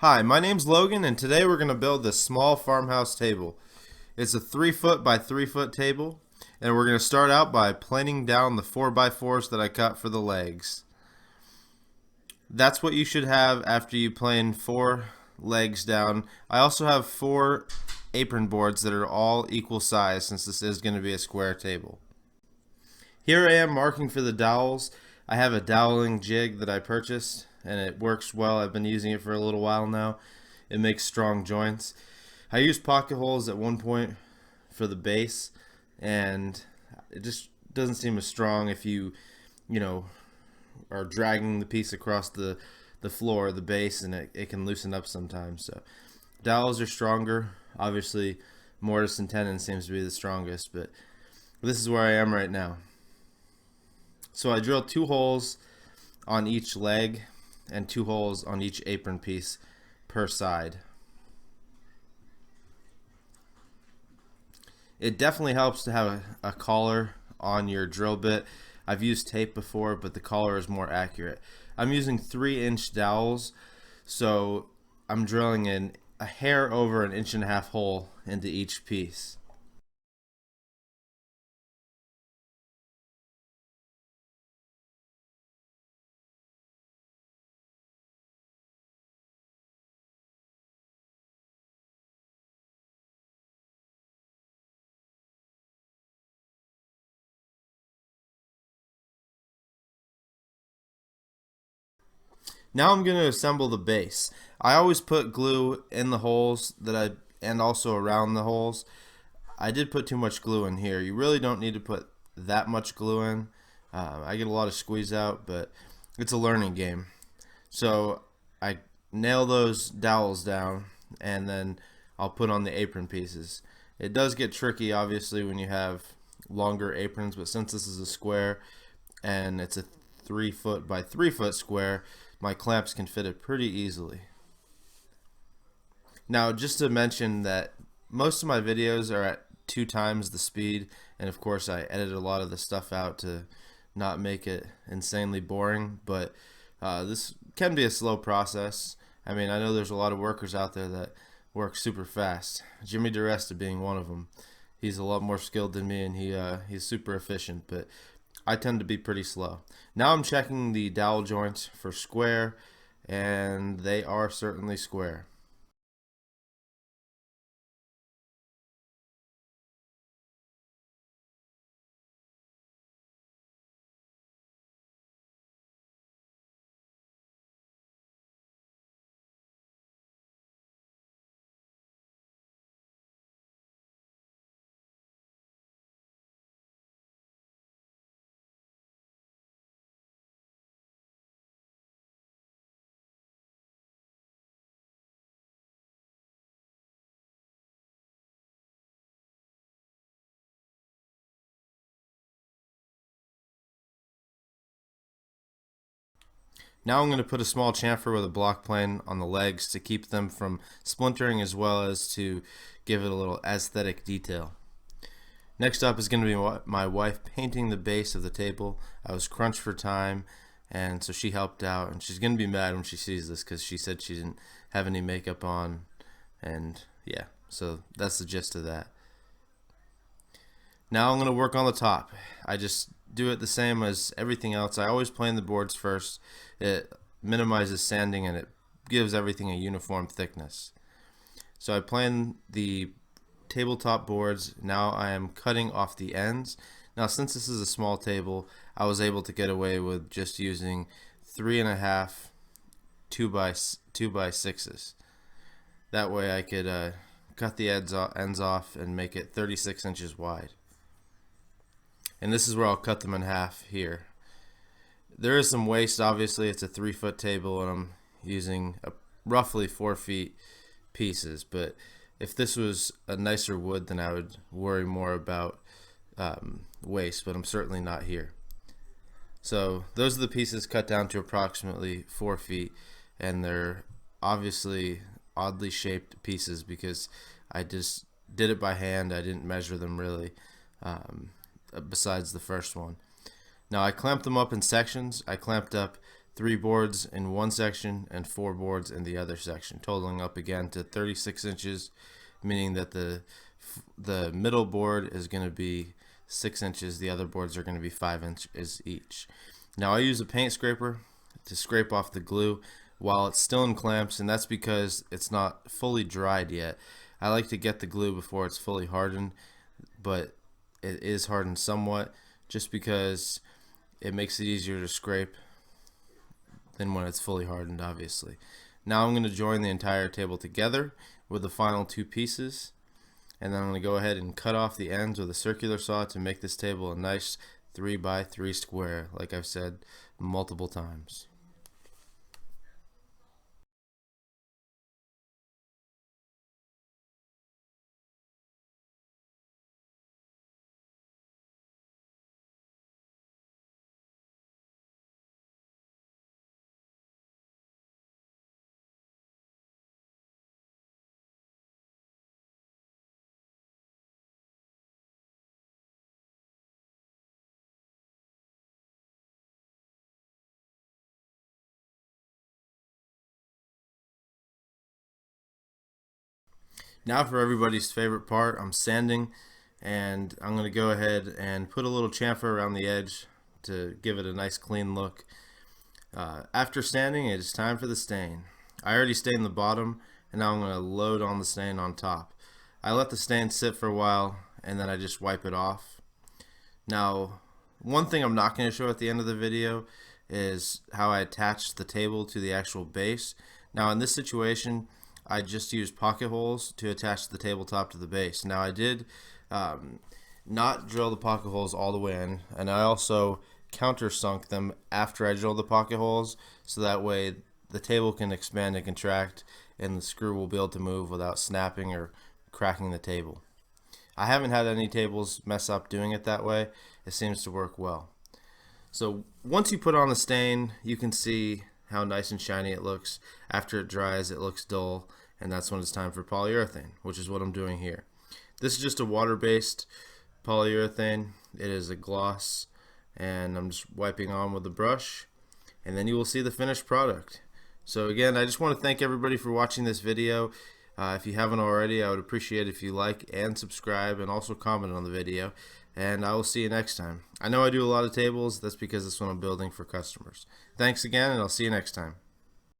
Hi, my name's Logan, and today we're going to build this small farmhouse table. It's a 3 foot by 3 foot table, and we're going to start out by planing down the 4x4s that I cut for the legs. That's what you should have after you plane 4 legs down. I also have 4 apron boards that are all equal size since this is going to be a square table. Here I am marking for the dowels. I have a doweling jig that I purchased and it works well. I've been using it for a little while now. It makes strong joints. I used pocket holes at one point for the base, and it just doesn't seem as strong if you know, are dragging the piece across the floor, the base, and it can loosen up sometimes. So dowels are stronger. Obviously, mortise and tenon seems to be the strongest, but this is where I am right now. So I drilled 2 holes on each leg and 2 holes on each apron piece per side. It definitely helps to have a collar on your drill bit. I've used tape before, but the collar is more accurate. I'm using 3-inch dowels, so I'm drilling in a hair over an 1.5-inch hole into each piece. Now I'm going to assemble the base. I always put glue in the holes and also around the holes. I did put too much glue in here. You really don't need to put that much glue in. I get a lot of squeeze out, but it's a learning game. So I nail those dowels down, and then I'll put on the apron pieces. It does get tricky, obviously, when you have longer aprons, but since this is a square and it's a 3 foot by 3 foot square, my clamps can fit it pretty easily. Now, just to mention that most of my videos are at 2 times the speed, and of course I edit a lot of the stuff out to not make it insanely boring, but this can be a slow process. I mean, I know there's a lot of workers out there that work super fast. Jimmy DeResta being one of them. He's a lot more skilled than me, and he's super efficient, but I tend to be pretty slow. Now I'm checking the dowel joints for square, and they are certainly square. Now I'm going to put a small chamfer with a block plane on the legs to keep them from splintering, as well as to give it a little aesthetic detail. Next up is going to be my wife painting the base of the table. I was crunched for time, and so she helped out, and she's going to be mad when she sees this because she said she didn't have any makeup on, and yeah, so that's the gist of that. Now I'm going to work on the top. I just do it the same as everything else. I always plane the boards first. It minimizes sanding and it gives everything a uniform thickness. So I plane the tabletop boards. Now I am cutting off the ends. Now, since this is a small table, I was able to get away with just using 3.5 2x6s. That way I could cut the ends off and make it 36 inches wide. And this is where I'll cut them in half here. There is some waste, obviously. It's a 3-foot table, and I'm using roughly 4 feet pieces. But if this was a nicer wood, then I would worry more about waste, but I'm certainly not here. So those are the pieces cut down to approximately 4 feet, and they're obviously oddly shaped pieces because I just did it by hand. I didn't measure them really, besides the first one. Now I clamped them up in sections. I clamped up 3 boards in one section and 4 boards in the other section, totaling up again to 36 inches, meaning that the middle board is going to be 6 inches, the other boards are going to be 5 inches each. Now I use a paint scraper to scrape off the glue while it's still in clamps, and that's because it's not fully dried yet. I like to get the glue before it's fully hardened, but it is hardened somewhat just because it makes it easier to scrape than when it's fully hardened, obviously. Now I'm going to join the entire table together with the final 2 pieces, and then I'm going to go ahead and cut off the ends with a circular saw to make this table a nice 3x3 square, like I've said multiple times. Now for everybody's favorite part, I'm sanding, and I'm going to go ahead and put a little chamfer around the edge to give it a nice clean look. After sanding, it is time for the stain. I already stained the bottom, and now I'm going to load on the stain on top. I let the stain sit for a while, and then I just wipe it off. Now, one thing I'm not going to show at the end of the video is how I attached the table to the actual base. Now in this situation, I just used pocket holes to attach the tabletop to the base. Now I did not drill the pocket holes all the way in, and I also countersunk them after I drilled the pocket holes, so that way the table can expand and contract and the screw will be able to move without snapping or cracking the table. I haven't had any tables mess up doing it that way. It seems to work well. So once you put on the stain, you can see how nice and shiny it looks. After it dries, it looks dull, and that's when it's time for polyurethane, which is what I'm doing here. This is just a water-based polyurethane. It is a gloss, and I'm just wiping on with the brush, and then you will see the finished product. So again, I just want to thank everybody for watching this video. If you haven't already, I would appreciate it if you like and subscribe and also comment on the video, and I will see you next time. I know I do a lot of tables. That's because this one I'm building for customers. Thanks again, and I'll see you next time.